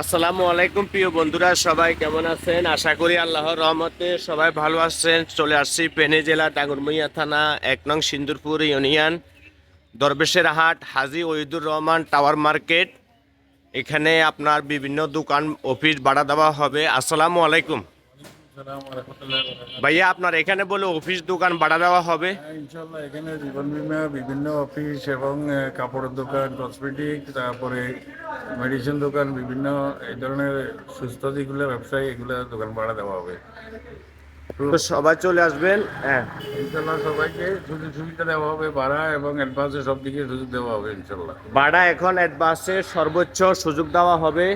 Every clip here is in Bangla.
আসসালামু আলাইকুম প্রিয় বন্ধুরা, সবাই কেমন আছেন? আশা করি আল্লাহর রহমতে সবাই ভালো আছেন। চলে আসছি ফেনী জেলা ডাগরমইয়া থানা ১ নং সিন্দুরপুর ইউনিয়ন দরবেশের হাট হাজী ওহিদুর রহমান টাওয়ার মার্কেট। এখানে আপনার বিভিন্ন দোকান অফিস ভাড়া দেওয়া হবে। আসসালামু আলাইকুম ভাইয়া, আপনার এখানে বলে অফিস দোকান ভাড়া দেওয়া হবে? ইনশাল্লাহ এখানে জীবন বীমা বিভিন্ন অফিস এবং কাপড়ের দোকান, কসমেটিক, তারপরে মেডিসিন দোকান, বিভিন্ন এই ধরনের সুস্থ যেগুলো ব্যবসায়ী এগুলো দোকান ভাড়া দেওয়া হবে। তো সবাই চলে আসবেন। হ্যাঁ, ইনশাল্লাহ সবাইকে সুযোগ সুবিধা দেওয়া হবে, ভাড়া এবং অ্যাডভান্সে সব দিকে সুযোগ দেওয়া হবে ইনশাল্লাহ। ভাড়া এখন অ্যাডভান্সে সর্বোচ্চ সুযোগ দেওয়া হবে।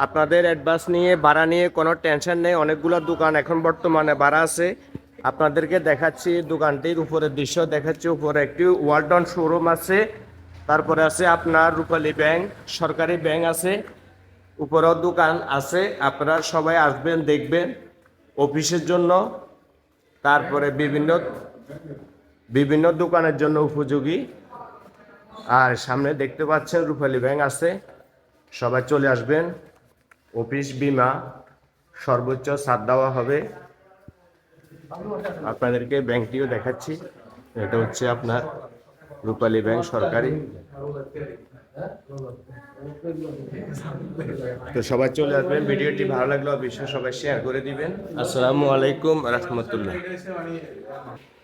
আপনাদের অ্যাডভান্স নিয়ে ভাড়া নিয়ে কোনো টেনশন নেই। অনেকগুলো দোকান এখন বর্তমানে ভাড়া আছে। আপনাদেরকে দেখাচ্ছি দোকানটির উপরের দৃশ্য দেখাচ্ছি। উপরে একটি ওয়ালটন শোরুম আছে, তারপরে আছে আপনার রূপালী ব্যাংক, সরকারি ব্যাংক আছে, উপরেও দোকান আছে। আপনারা সবাই আসবেন, দেখবেন অফিসের জন্য, তারপরে বিভিন্ন বিভিন্ন দোকানের জন্য উপযোগী। আর সামনে দেখতে পাচ্ছেন রূপালী ব্যাংক আছে। সবাই চলে আসবেন। অফিস বীমা সর্বোচ্চ ছাড় দেওয়া হবে। আপনাদেরকে ব্যাংকটিও দেখাচ্ছি। এটা হচ্ছে আপনার রূপালী ব্যাংক সরকারি। তো সবাই চলে আসবেন। ভিডিওটি ভালো লাগলে অবশ্যই সবাই শেয়ার করে দিবেন। আসসালামু আলাইকুম রহমতুল্লাহ।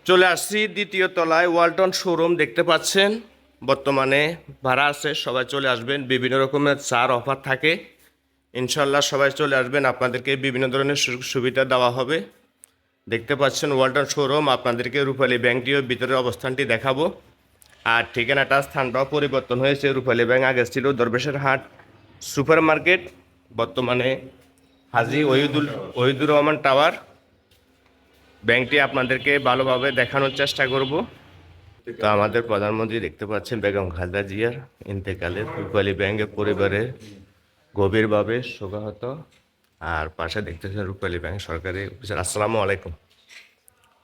চলে আসছি দ্বিতীয় তলায় ওয়ালটন শোরুম দেখতে পাচ্ছেন। বর্তমানে ভাড়া আছে, সবাই চলে আসবেন। বিভিন্ন রকমের ছাড় অফার থাকে। ইনশাল্লাহ সবাই চলে আসবেন, আপনাদেরকে বিভিন্ন ধরনের সুযোগ সুবিধা দেওয়া হবে। দেখতে পাচ্ছেন ওয়ালটন শোরুম। আপনাদেরকে রূপালী ব্যাংকটিও ভিতরের অবস্থানটি দেখাবো। আর ঠিকানাটা স্থানটাও পরিবর্তন হয়েছে। রূপালী ব্যাংক আগে ছিল দরবেশের হাট সুপার মার্কেট, বর্তমানে হাজী ওহিদুর রহমান টাওয়ার। ব্যাংকটি আপনাদেরকে ভালোভাবে দেখানোর চেষ্টা করব। তো আমাদের প্রধানমন্ত্রী দেখতে পাচ্ছেন বেগম খালেদা জিয়ার ইন্তেকালে রূপালী ব্যাংকের পরিবারের গভীরভাবে শোকাহত। আর পাশে দেখতেছেন রূপালী ব্যাংক সরকারি অফিসার। আসসালামু আলাইকুম।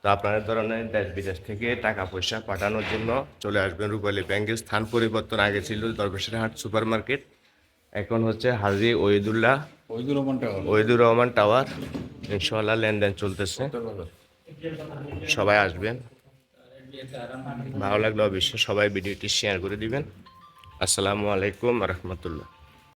তো আপনাদের ধরনের দেশ বিদেশ থেকে টাকা পয়সা পাঠানোর জন্য চলে আসবেন রূপালী ব্যাংকের। স্থান পরিবর্তন, আগে ছিল দরবেশের হাট সুপার মার্কেট, এখন হচ্ছে হাজী ওহিদুর রহমান টাওয়ার। ইনশাআল্লাহ লেনদেন চলতেছে। সবাই আসবেন। ভালো লাগলে অবশ্যই সবাই ভিডিওটি শেয়ার করে দিবেন। আসসালামু আলাইকুম রহমতুল্লাহ।